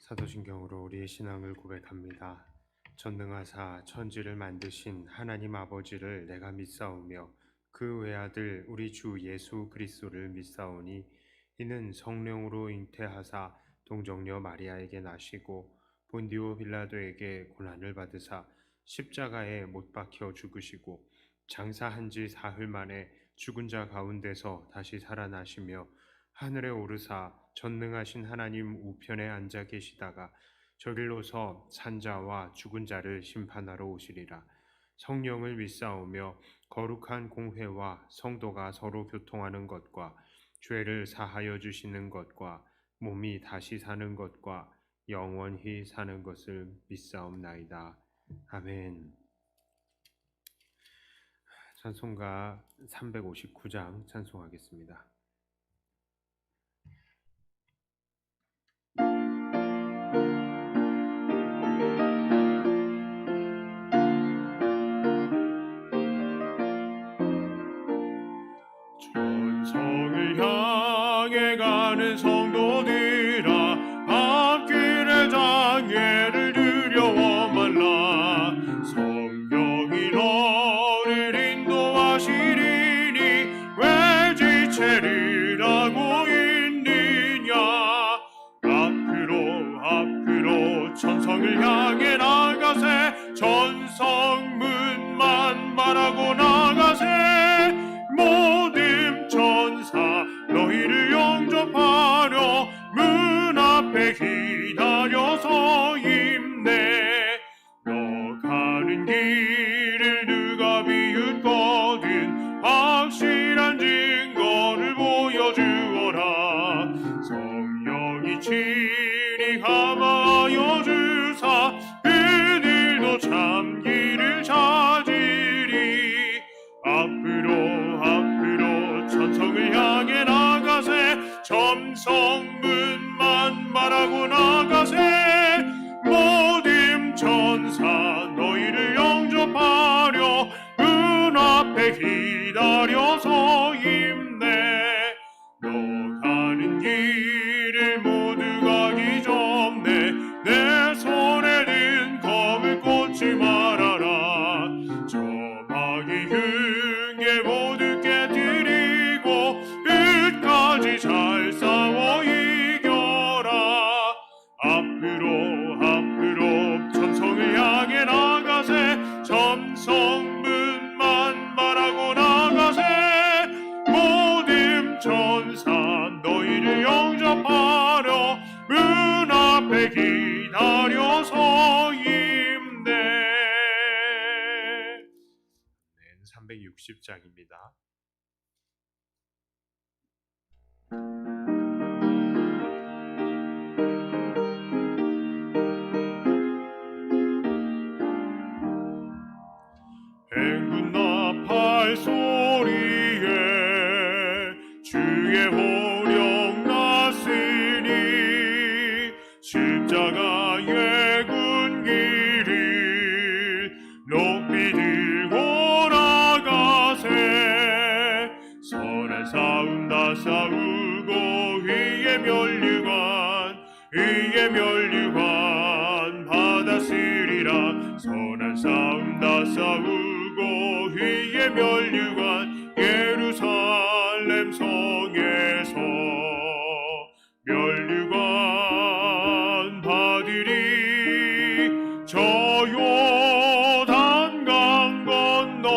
사도신경으로 우리의 신앙을 고백합니다. 전능하사 천지를 만드신 하나님 아버지를 내가 믿사오며 그 외아들 우리 주 예수 그리스도를 믿사오니 이는 성령으로 잉태하사 동정녀 마리아에게 나시고 본디오 빌라도에게 고난을 받으사 십자가에 못 박혀 죽으시고 장사한 지 사흘 만에 죽은 자 가운데서 다시 살아나시며 하늘에 오르사 전능하신 하나님 우편에 앉아 계시다가 저길로서 산자와 죽은 자를 심판하러 오시리라. 성령을 믿사오며 거룩한 공회와 성도가 서로 교통하는 것과 죄를 사하여 주시는 것과 몸이 다시 사는 것과 영원히 사는 것을 믿사옵나이다. 아멘. 찬송가 359장 찬송하겠습니다. 천성을 향해 가는 성도들아, 앞길의 장애를 두려워 말라. 성령이 너를 인도하시리니 왜 지체를 하고 있느냐. 앞으로 천성을 향해 나가세. 천성문만 바라고 나가세. 모든 천사 너희를 영접하려 문 앞에 기다려서 힘내. 너 가는 길을 누가 비웃거든 확실한 증거를 보여주어라. 성령이 친히 감하여 주사 그들도 참 길을 찾으리. 앞으로 천성을 향해 나가세. 천성문만 바라고 나가세. 모든 천사 너희를 영접하려 문 앞에 기다려서 힘내. 너 가는 길을 모두 가기 전에 내 손에 든 검을 꽂지 말아라. 저 마귀 흉계 모두 깨뜨리고 끝까지 잘 싸워 이겨라. 앞으로 천성을 향해 나가세. 천성문만 바라고 나가세. 모든 천사 너희를 영접하려 문 앞에 기다려서 힘내. 360장입니다. 행군 나팔 소리에 주의 호령 났으니 십자가의 군기를 높이 들고 나가세. 선한 싸움 다 싸우고 의의 멸류관 받았으리라. 선한 싸움 다 싸우고 의의 멸류관 예루살렘 성에서 멸류관 받으리. 저 요단강 건너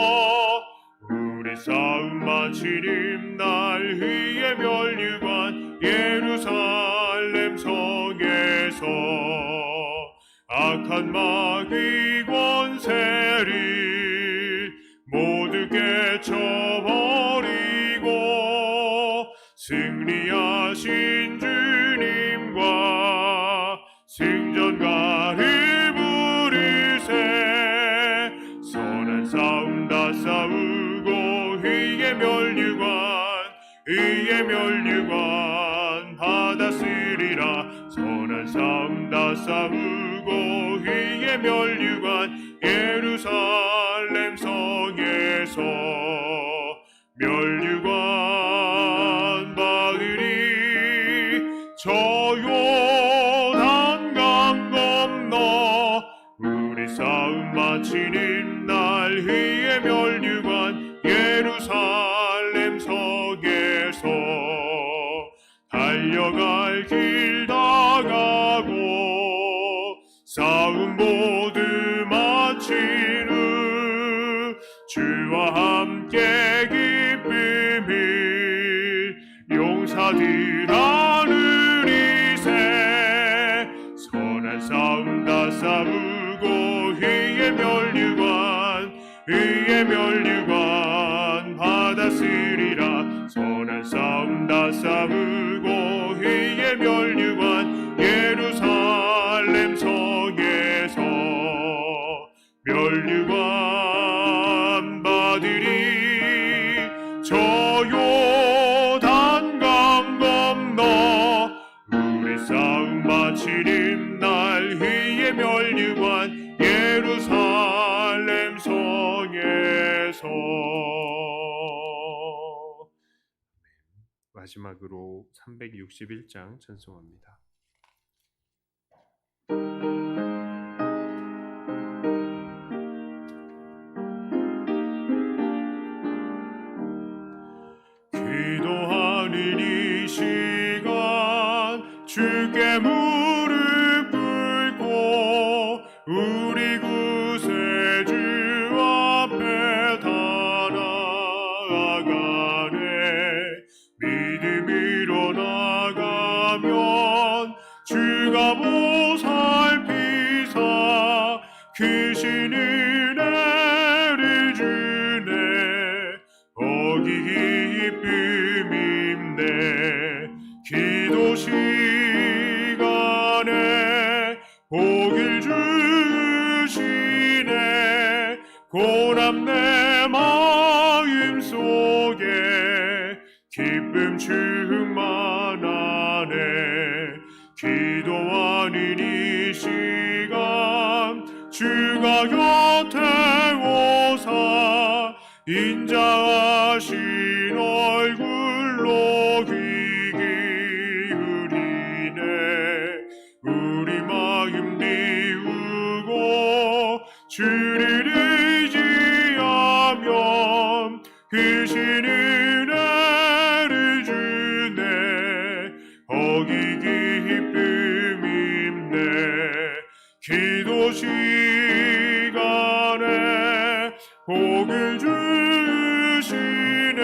우리 싸움 마치는 날 의의 멸류관 예루살렘 성에서 악한 마귀 권세를 모두 깨쳐버리고 승리하신 주님과 승전가를 부르세. 선한 싸움 다 싸우고 의의 멸류관 받았으리라. 선한 싸움 다 싸우고 의의 멸류관 예루살렘 성에서 멸류관 받으리. 저 요단강 마치는 날 위에 멸류관 예루살렘 성에서 달려갈 길 다 가고 싸움 모두 마친 후 주와 함께 기쁨이 용사들 하늘이세 선한 싸움 다 싸우고 의의 멸류관 받았으리라 선한 싸움 다 싸우고 의의 멸류관 예루살렘 성에서 멸류관 받으리 저 요단강 건너 우리 싸움 마치는 날 위에 멸류관 예루살렘 성에서. 마지막으로 361장 찬송합니다. 기도하는 이 시간 주께 무릎 꿇고 우리 구세주 앞에 다 나아가네 믿음으로 나가면 주가 보살피사 크신 은혜를 주네 거기 기쁨인데 기도 시간에 복을 주시네 고난 내 마음 속에 기쁨 충만하네 기도하는 이 시간 주가 곁에 오사 인자하신 얼굴로 귀 기울이네 우리 마음 비우고 주를 의지하면 크신 은혜를 주네 거기 기쁨 있네 기도 시간에 복을 주시네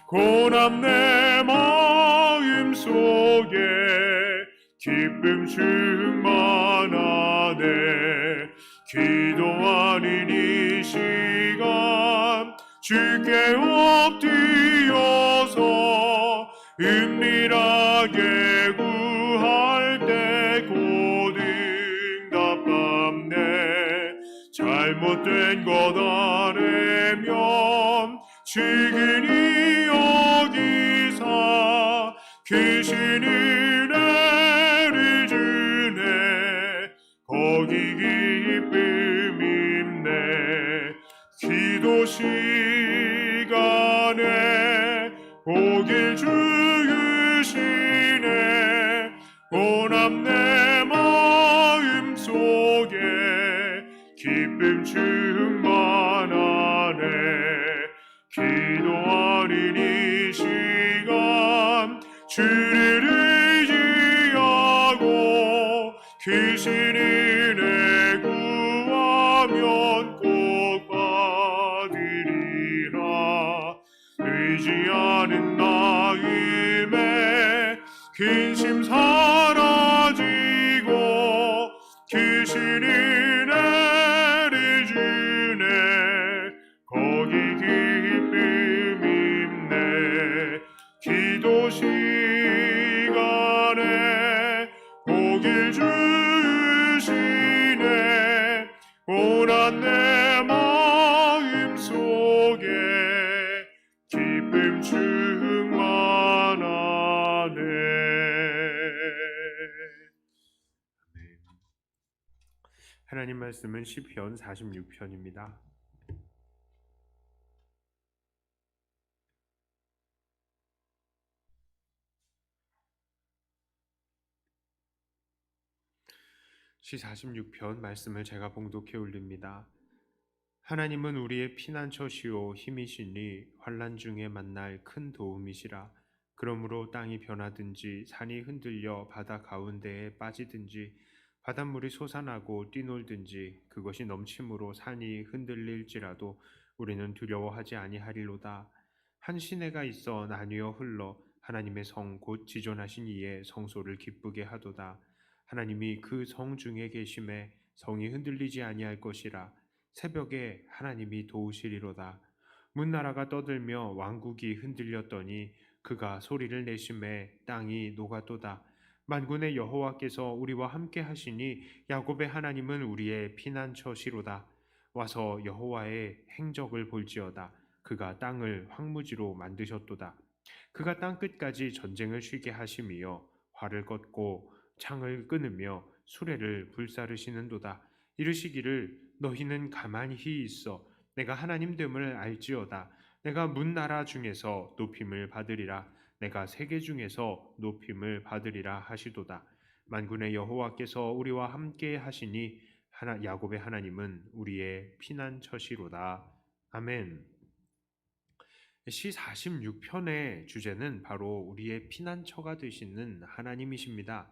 고난 내 마음 속에 기쁨 충만하네 기도하는 이 시간 주께 엎드려서 은밀하게 구할 때 곧 응답받네 잘못된 것 아래면 지근히 여기사 크신 은혜를 주네 거기 기쁨 있네 기도 시간에 복을 주시네 고난 내 마음 속에 기쁨 충만하네 기도하는 이 시간 주를 의지하고 크신 은혜 구하면 꼭 받으리라 의지하는 마음에 근심 사라지고 크신 은혜를 주네 거기 기쁨 있네 기도 시간에 복을 주시네 고난 내 마음 속에 기쁨 충만하네. 하나님 말씀은 시편 46편입니다. 시 46편 말씀을 제가 봉독해 올립니다. 하나님은 우리의 피난처시오 힘이시니 환난 중에 만날 큰 도움이시라. 그러므로 땅이 변하든지 산이 흔들려 바다 가운데에 빠지든지 바닷물이 솟아나고 뛰놀든지 그것이 넘침으로 산이 흔들릴지라도 우리는 두려워하지 아니하리로다. 한 시내가 있어 나뉘어 흘러 하나님의 성 곧 지존하신 이의 성소를 기쁘게 하도다. 하나님이 그 성 중에 계심에 성이 흔들리지 아니할 것이라. 새벽에 하나님이 도우시리로다. 문나라가 떠들며 왕국이 흔들렸더니 그가 소리를 내심에 땅이 녹아도다. 만군의 여호와께서 우리와 함께 하시니 야곱의 하나님은 우리의 피난처시로다. 와서 여호와의 행적을 볼지어다. 그가 땅을 황무지로 만드셨도다. 그가 땅 끝까지 전쟁을 쉬게 하심이요 활을 걷고 창을 끊으며 수레를 불사르시는도다. 이르시기를 너희는 가만히 있어 내가 하나님 됨을 알지어다. 내가 문나라 중에서 높임을 받으리라. 내가 세계 중에서 높임을 받으리라 하시도다. 만군의 여호와께서 우리와 함께 하시니 야곱의 하나님은 우리의 피난처시로다. 아멘. 시 46편의 주제는 바로 우리의 피난처가 되시는 하나님이십니다.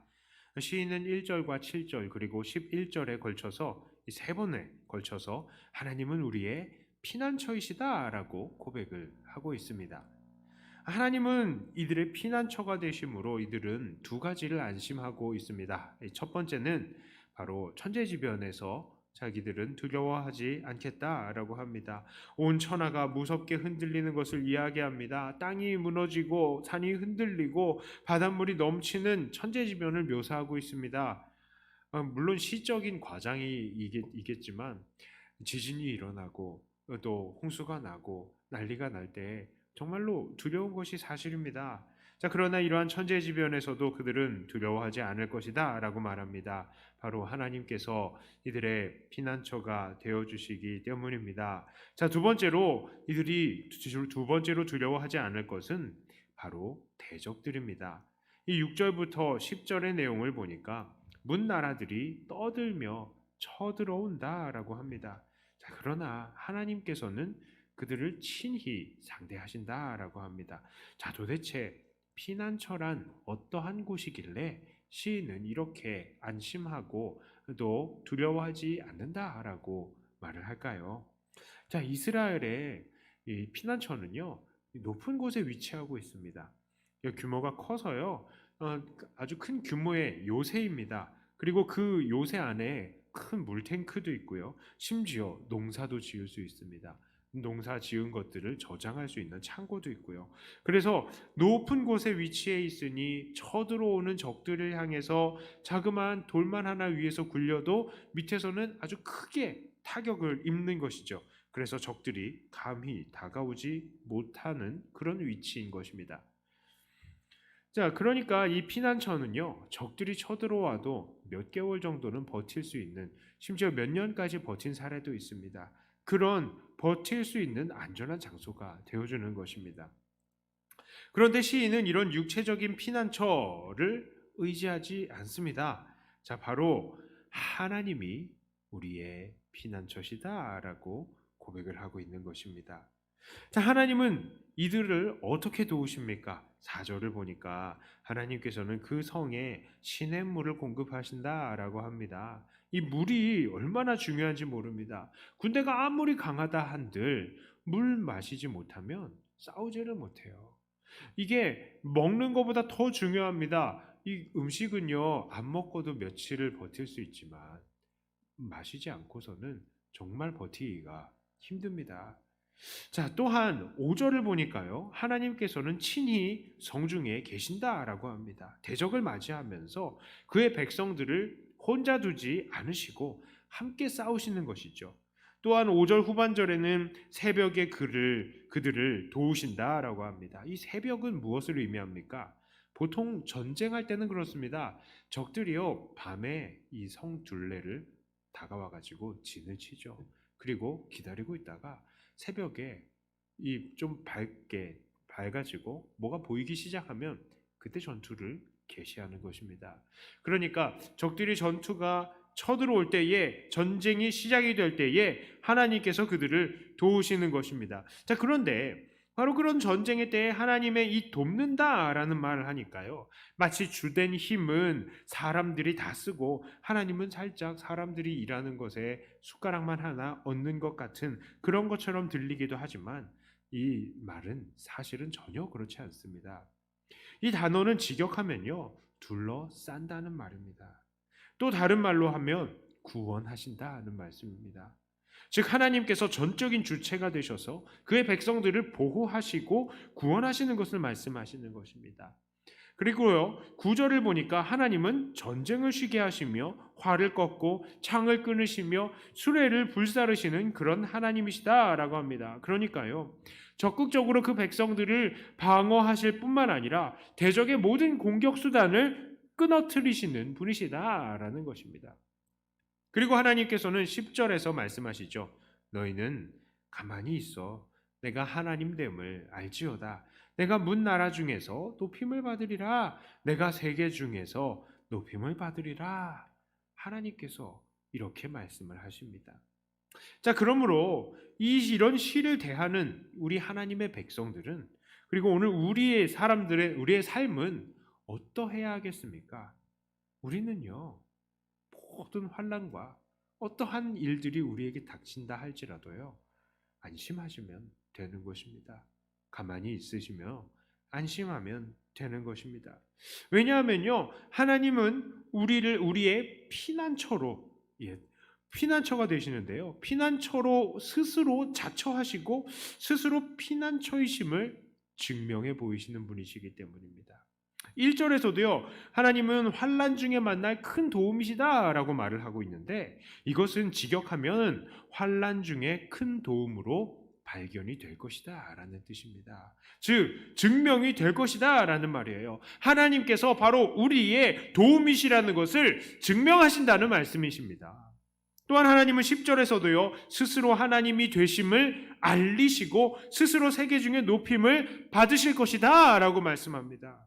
시인은 1절과 7절 그리고 11절에 걸쳐서 이 세 번에 걸쳐서 하나님은 우리의 피난처이시다라고 고백을 하고 있습니다. 하나님은 이들의 피난처가 되심으로 이들은 두 가지를 안심하고 있습니다. 첫 번째는 바로 천재지변에서 자기들은 두려워하지 않겠다라고 합니다. 온 천하가 무섭게 흔들리는 것을 이야기합니다. 땅이 무너지고 산이 흔들리고 바닷물이 넘치는 천재지변을 묘사하고 있습니다. 물론 시적인 과장이겠지만 지진이 일어나고 또 홍수가 나고 난리가 날 때 정말로 두려운 것이 사실입니다. 자, 그러나 이러한 천재지변에서도 그들은 두려워하지 않을 것이다 라고 말합니다. 바로 하나님께서 이들의 피난처가 되어주시기 때문입니다. 자, 두 번째로 두려워하지 않을 것은 바로 대적들입니다. 이 6절부터 10절의 내용을 보니까 문나라들이 떠들며 쳐들어온다라고 합니다. 자, 그러나 하나님께서는 그들을 친히 상대하신다라고 합니다. 자, 도대체 피난처란 어떠한 곳이길래 시인은 이렇게 안심하고 또 두려워하지 않는다라고 말을 할까요? 자, 이스라엘의 이 피난처는요, 높은 곳에 위치하고 있습니다. 규모가 커서요, 아주 큰 규모의 요새입니다. 그리고 그 요새 안에 큰 물탱크도 있고요. 심지어 농사도 지을 수 있습니다. 농사 지은 것들을 저장할 수 있는 창고도 있고요. 그래서 높은 곳에 위치해 있으니 쳐들어오는 적들을 향해서 자그마한 돌만 하나 위에서 굴려도 밑에서는 아주 크게 타격을 입는 것이죠. 그래서 적들이 감히 다가오지 못하는 그런 위치인 것입니다. 자, 그러니까 이 피난처는요, 적들이 쳐들어와도 몇 개월 정도는 버틸 수 있는, 심지어 몇 년까지 버틴 사례도 있습니다. 그런 버틸 수 있는 안전한 장소가 되어주는 것입니다. 그런데 시인은 이런 육체적인 피난처를 의지하지 않습니다. 자, 바로 하나님이 우리의 피난처시다라고 고백을 하고 있는 것입니다. 자, 하나님은 이들을 어떻게 도우십니까? 4절을 보니까 하나님께서는 그 성에 시냇물을 공급하신다라고 합니다. 이 물이 얼마나 중요한지 모릅니다. 군대가 아무리 강하다 한들 물 마시지 못하면 싸우지를 못해요. 이게 먹는 것보다 더 중요합니다. 이 음식은요, 안 먹고도 며칠을 버틸 수 있지만 마시지 않고서는 정말 버티기가 힘듭니다. 자, 또한 5절을 보니까요, 하나님께서는 친히 성중에 계신다라고 합니다. 대적을 맞이하면서 그의 백성들을 혼자 두지 않으시고 함께 싸우시는 것이죠. 또한 5절 후반절에는 새벽에 그들을 도우신다라고 합니다. 이 새벽은 무엇을 의미합니까? 보통 전쟁할 때는 그렇습니다. 적들이요, 밤에 이 성 둘레를 다가와 가지고 진을 치죠. 그리고 기다리고 있다가 새벽에 이 좀 밝아지고 뭐가 보이기 시작하면 그때 전투를 개시하는 것입니다. 그러니까 적들이 전투가 쳐들어올 때에, 전쟁이 시작이 될 때에 하나님께서 그들을 도우시는 것입니다. 자, 그런데 바로 그런 전쟁의 때에 하나님의 이 돕는다라는 말을 하니까요, 마치 주된 힘은 사람들이 다 쓰고 하나님은 살짝 사람들이 일하는 것에 숟가락만 하나 얹는 것 같은 그런 것처럼 들리기도 하지만, 이 말은 사실은 전혀 그렇지 않습니다. 이 단어는 직역하면요, 둘러싼다는 말입니다. 또 다른 말로 하면 구원하신다는 말씀입니다. 즉, 하나님께서 전적인 주체가 되셔서 그의 백성들을 보호하시고 구원하시는 것을 말씀하시는 것입니다. 그리고요, 9절을 보니까 하나님은 전쟁을 쉬게 하시며 활을 꺾고 창을 끊으시며 수레를 불사르시는 그런 하나님이시다라고 합니다. 그러니까요, 적극적으로 그 백성들을 방어하실 뿐만 아니라 대적의 모든 공격 수단을 끊어뜨리시는 분이시다라는 것입니다. 그리고 하나님께서는 10절에서 말씀하시죠. 너희는 가만히 있어 내가 하나님됨을 알지어다. 내가 문 나라 중에서 높임을 받으리라. 내가 세계 중에서 높임을 받으리라. 하나님께서 이렇게 말씀을 하십니다. 자, 그러므로 이런 시를 대하는 우리 하나님의 백성들은, 그리고 오늘 우리의 삶은 어떠해야 하겠습니까? 우리는요, 모든 환난과 어떠한 일들이 우리에게 닥친다 할지라도요, 안심하시면 되는 것입니다. 가만히 있으시며 안심하면 되는 것입니다. 왜냐하면요, 하나님은 우리의 피난처로, 피난처가 되시는데요, 피난처로 스스로 자처하시고 스스로 피난처이심을 증명해 보이시는 분이시기 때문입니다. 1절에서도요, 하나님은 환난 중에 만날 큰 도움이시다라고 말을 하고 있는데, 이것은 직역하면 환난 중에 큰 도움으로 발견이 될 것이다 라는 뜻입니다. 즉, 증명이 될 것이다 라는 말이에요. 하나님께서 바로 우리의 도움이시라는 것을 증명하신다는 말씀이십니다. 또한 하나님은 10절에서도요, 스스로 하나님이 되심을 알리시고 스스로 세계 중에 높임을 받으실 것이다 라고 말씀합니다.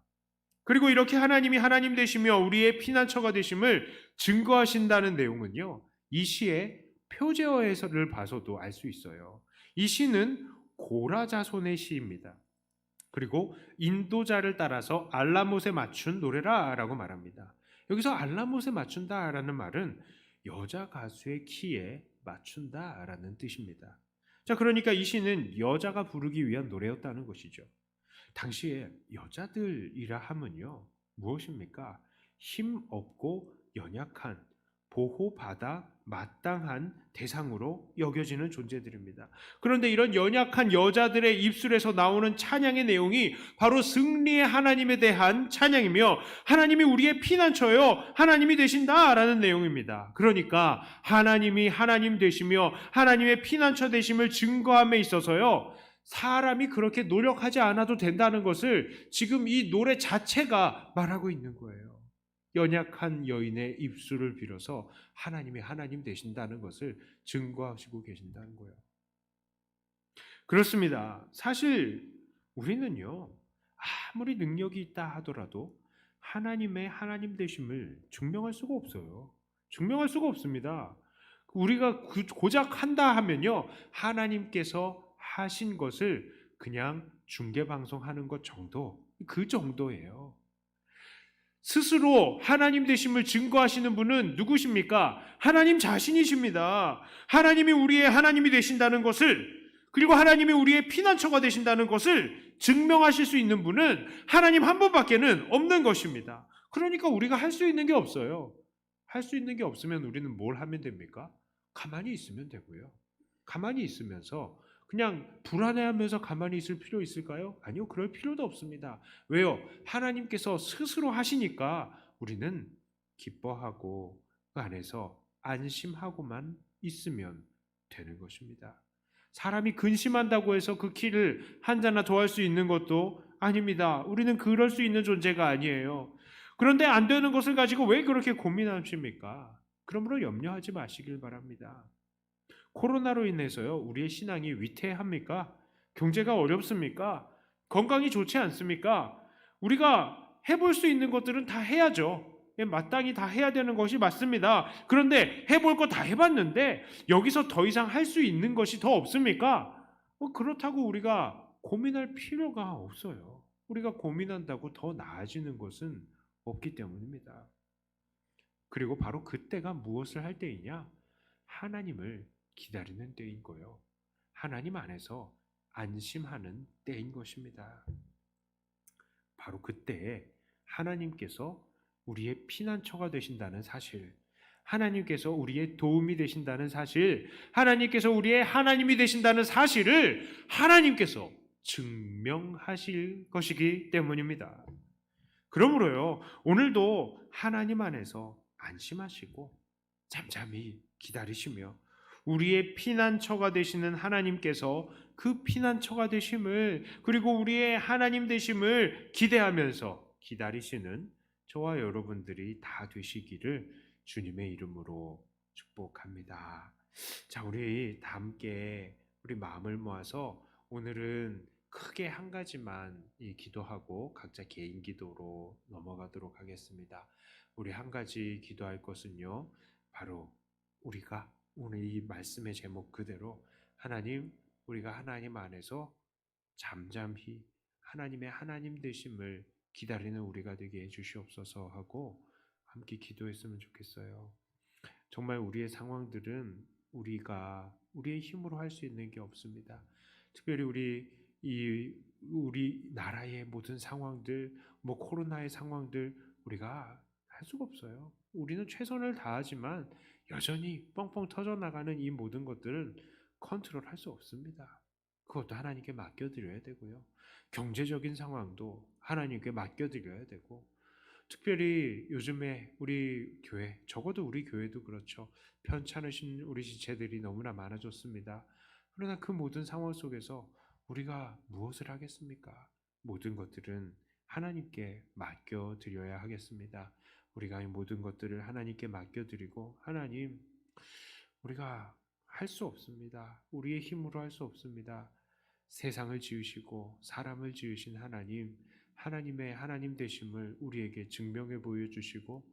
그리고 이렇게 하나님이 하나님 되시며 우리의 피난처가 되심을 증거하신다는 내용은요, 이 시의 표제어에서를 봐서도 알 수 있어요. 이 시는 고라 자손의 시입니다. 그리고 인도자를 따라서 알라못에 맞춘 노래라라고 말합니다. 여기서 알라못에 맞춘다라는 말은 여자 가수의 키에 맞춘다라는 뜻입니다. 자, 그러니까 이 시는 여자가 부르기 위한 노래였다는 것이죠. 당시에 여자들이라 하면요, 무엇입니까? 힘 없고 연약한, 보호받아 마땅한 대상으로 여겨지는 존재들입니다. 그런데 이런 연약한 여자들의 입술에서 나오는 찬양의 내용이 바로 승리의 하나님에 대한 찬양이며, 하나님이 우리의 피난처요, 하나님이 되신다라는 내용입니다. 그러니까 하나님이 하나님 되시며 하나님의 피난처 되심을 증거함에 있어서요, 사람이 그렇게 노력하지 않아도 된다는 것을 지금 이 노래 자체가 말하고 있는 거예요. 연약한 여인의 입술을 빌어서 하나님이 하나님 되신다는 것을 증거하시고 계신다는 거예요. 그렇습니다. 사실 우리는요, 아무리 능력이 있다 하더라도 하나님의 하나님 되심을 증명할 수가 없어요. 증명할 수가 없습니다. 우리가 고작 한다 하면요, 하나님께서 하신 것을 그냥 중계방송하는 것 정도, 그 정도예요. 스스로 하나님 되심을 증거하시는 분은 누구십니까? 하나님 자신이십니다. 하나님이 우리의 하나님이 되신다는 것을, 그리고 하나님이 우리의 피난처가 되신다는 것을 증명하실 수 있는 분은 하나님 한 분밖에는 없는 것입니다. 그러니까 우리가 할 수 있는 게 없어요. 할 수 있는 게 없으면 우리는 뭘 하면 됩니까? 가만히 있으면 되고요. 가만히 있으면서 그냥 불안해하면서 가만히 있을 필요 있을까요? 아니요, 그럴 필요도 없습니다. 왜요? 하나님께서 스스로 하시니까 우리는 기뻐하고 그 안에서 안심하고만 있으면 되는 것입니다. 사람이 근심한다고 해서 그 키를 한자나 더할 수 있는 것도 아닙니다. 우리는 그럴 수 있는 존재가 아니에요. 그런데 안 되는 것을 가지고 왜 그렇게 고민하십니까? 그러므로 염려하지 마시길 바랍니다. 코로나로 인해서요, 우리의 신앙이 위태합니까? 경제가 어렵습니까? 건강이 좋지 않습니까? 우리가 해볼 수 있는 것들은 다 해야죠. 마땅히 다 해야 되는 것이 맞습니다. 그런데 해볼 거 다 해봤는데 여기서 더 이상 할 수 있는 것이 더 없습니까? 그렇다고 우리가 고민할 필요가 없어요. 우리가 고민한다고 더 나아지는 것은 없기 때문입니다. 그리고 바로 그때가 무엇을 할 때이냐? 하나님을 기다리는 때인 거예요. 하나님 안에서 안심하는 때인 것입니다. 바로 그때에 하나님께서 우리의 피난처가 되신다는 사실, 하나님께서 우리의 도움이 되신다는 사실, 하나님께서 우리의 하나님이 되신다는 사실을 하나님께서 증명하실 것이기 때문입니다. 그러므로요, 오늘도 하나님 안에서 안심하시고 잠잠히 기다리시며 우리의 피난처가 되시는 하나님께서 그 피난처가 되심을, 그리고 우리의 하나님 되심을 기대하면서 기다리시는 저와 여러분들이 다 되시기를 주님의 이름으로 축복합니다. 자, 우리 다 함께 우리 마음을 모아서 오늘은 크게 한 가지만 기도하고 각자 개인 기도로 넘어가도록 하겠습니다. 우리 한 가지 기도할 것은요, 바로 우리가 오늘 이 말씀의 제목 그대로 하나님, 우리가 하나님 안에서 잠잠히 하나님의 하나님 되심을 기다리는 우리가 되게 해주시옵소서 하고 함께 기도했으면 좋겠어요. 정말 우리의 상황들은 우리가 우리의 힘으로 할 수 있는 게 없습니다. 특별히 우리 나라의 모든 상황들, 코로나의 상황들 우리가 할 수가 없어요. 우리는 최선을 다하지만 여전히 뻥뻥 터져 나가는 이 모든 것들은 컨트롤할 수 없습니다. 그것도 하나님께 맡겨드려야 되고요. 경제적인 상황도 하나님께 맡겨드려야 되고, 특별히 요즘에 우리 교회, 적어도 우리 교회도 그렇죠. 편찮으신 우리 지체들이 너무나 많아졌습니다. 그러나 그 모든 상황 속에서 우리가 무엇을 하겠습니까? 모든 것들은 하나님께 맡겨드려야 하겠습니다. 우리가 이 모든 것들을 하나님께 맡겨드리고, 하나님, 우리가 할 수 없습니다. 우리의 힘으로 할 수 없습니다. 세상을 지으시고 사람을 지으신 하나님, 하나님의 하나님 되심을 우리에게 증명해 보여주시고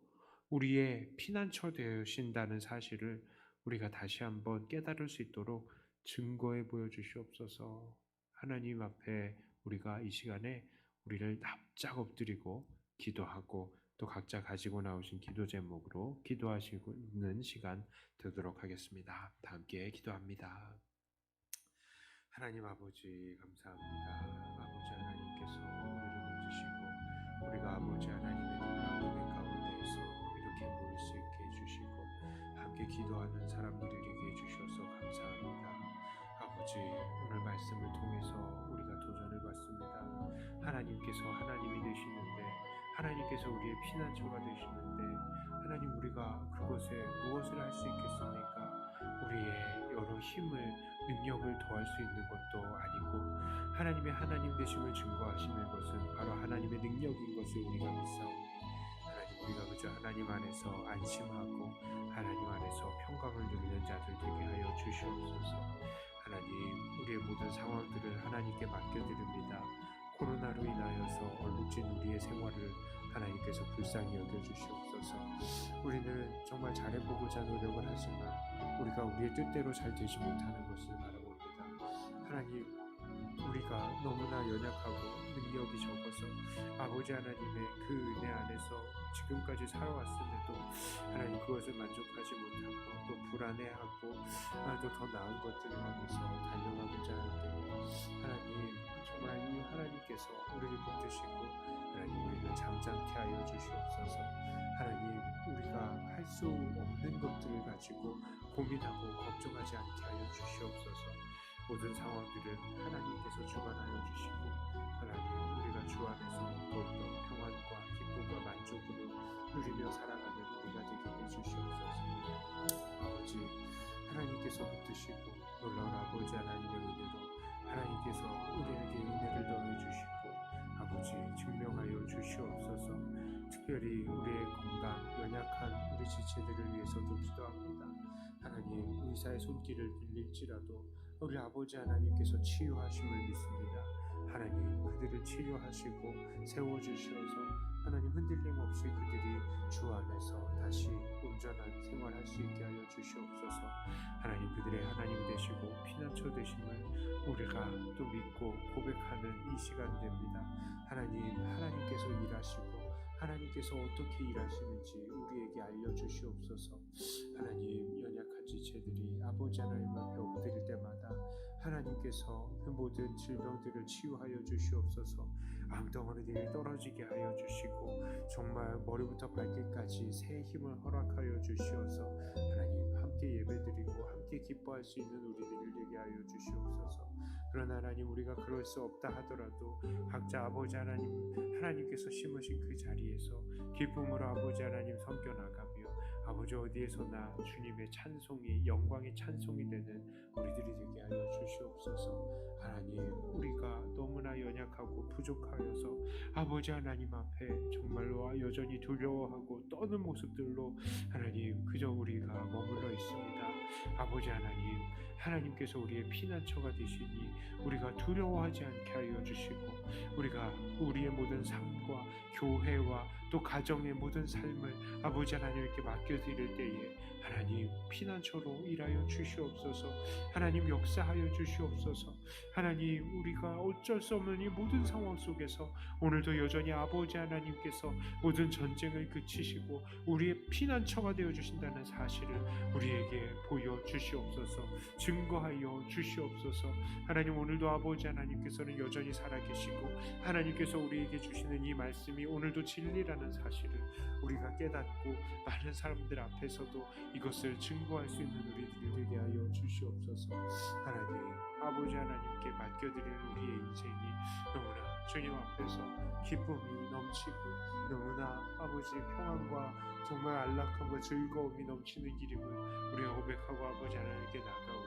우리의 피난처 되신다는 사실을 우리가 다시 한번 깨달을 수 있도록 증거해 보여주시옵소서. 하나님 앞에 우리가 이 시간에 우리를 납작 엎드리고 기도하고 또 각자 가지고 나오신 기도 제목으로 기도하시는 시간 되도록 하겠습니다. 다 함께 기도합니다. 하나님 아버지 감사합니다. 아버지 하나님께서 우리를 붙드시고 우리가 아버지 하나님의 놀라운 은혜 가운데에서 이렇게 모일 수 있게 해주시고 함께 기도하는 사람들이 되게 해주셔서 감사합니다. 아버지, 오늘 말씀을 통해서 우리가 도전을 받습니다. 하나님께서 하나님이 되시는데, 하나님께서 우리의 피난처가 되시는데, 하나님, 우리가 그것에 무엇을 할 수 있겠습니까? 우리의 여러 힘을, 능력을 더할 수 있는 것도 아니고 하나님의 하나님 되심을 증거하시는 것은 바로 하나님의 능력인 것을 우리가 믿사오니, 하나님, 우리가 그저 하나님 안에서 안심하고 하나님 안에서 평강을 누리는 자들 되게 하여 주시옵소서. 하나님, 우리의 모든 상황들을 하나님께 맡겨드립니다. 코로나로 인하여서 얼룩진 우리의 생활을 하나님께서 불쌍히 여겨주시옵소서. 우리는 정말 잘해보고자 노력을 하지만 우리가 우리의 뜻대로 잘 되지 못하는 것을 바라봅니다. 하나님, 우리가 너무나 연약하고 능력이 적어서 아버지 하나님의 그 은혜 안에서 지금까지 살아왔음에도 하나님 그것을 만족하지 못하고 또 불안해하고 또 더 나은 것들을 향해서 달려가고자 하는데, 하나님, 정말 이 하나님께서 우리를 붙드시고 하나님 우리를 잠잠케 하여 주시옵소서. 하나님, 우리가 할 수 없는 것들을 가지고 고민하고 걱정하지 않게 하여 주시옵소서. 모든 상황들은 하나님께서 주관하여 주시고 하나님, 우리가 주 안에서 더욱더 평안과 기쁨과 만족으로 누리며 살아가는 우리가 되게 해주시옵소서. 아버지, 하나님께서 붙드시고 놀라운 아버지 하나님의 은혜로 하나님께서 우리에게 은혜를 더해 주시고 아버지 증명하여 주시옵소서. 특별히 우리의 건강 연약한 우리 지체들을 위해서도 기도합니다. 하나님, 의사의 손길을 빌릴지라도 우리 아버지 하나님께서 치유하심을 믿습니다. 하나님, 그들을 치유하시고 세워주셔서 하나님 흔들림 없이 그들이 주 안에 통해서 다시 온전한 생활할 수 있게 하여 주시옵소서. 하나님, 그들의 하나님 되시고 피난처 되심을 우리가 또 믿고 고백하는 이 시간 됩니다. 하나님께서 일하시고 하나님께서 어떻게 일하시는지 우리에게 알려주시옵소서. 하나님, 연약한 지체들이 아버지 하나님 앞에 엎드릴 때마다 하나님께서 그 모든 질병들을 치유하여 주시옵소서. 암덩어리들이 떨어지게 하여 주시고 정말 머리부터 발끝까지 새 힘을 허락하여 주시어서 하나님, 함께 예배드리고 함께 기뻐할 수 있는 우리들을 되게 하여 주시옵소서. 그러나 하나님, 우리가 그럴 수 없다 하더라도 각자 아버지 하나님께서 심으신 그 자리에서 기쁨으로 아버지 하나님 섬겨나가며 아버지 어디에서나 주님의 찬송이, 영광의 찬송이 되는 우리들이 되게 하여 주시옵소서. 하나님, 우리가 너무나 연약하고 부족하여서 아버지 하나님 앞에 정말로 여전히 두려워하고 떠는 모습들로 하나님 그저 우리가 머물러 있습니다. 아버지 하나님께서 우리의 피난처가 되시니 우리가 두려워하지 않게 하여 주시고 우리가 우리의 모든 삶과 교회와 또 가정의 모든 삶을 아버지 하나님께 맡겨드릴 때에 하나님 피난처로 일하여 주시옵소서. 하나님 역사하여 주시옵소서. 하나님, 우리가 어쩔 수 없는 이 모든 상황 속에서 오늘도 여전히 아버지 하나님께서 모든 전쟁을 그치시고 우리의 피난처가 되어 주신다는 사실을 우리에게 보여 주시옵소서. 증거하여 주시옵소서. 하나님, 오늘도 아버지 하나님께서는 여전히 살아계시고 하나님께서 우리에게 주시는 이 말씀이 오늘도 진리라는 사실을 우리가 깨닫고 많은 사람들 앞에서도 이것을 증거할 수 있는 우리들이 되게 하여 주시옵소서. 하나님, 아버지 하나님께 맡겨드리는 우리의 인생이 너무나 주님 앞에서 기쁨이 넘치고 너무나 아버지의 평안과 정말 안락함과 즐거움이 넘치는 길임을 우리가 고백하고 아버지 하나님께 나아가고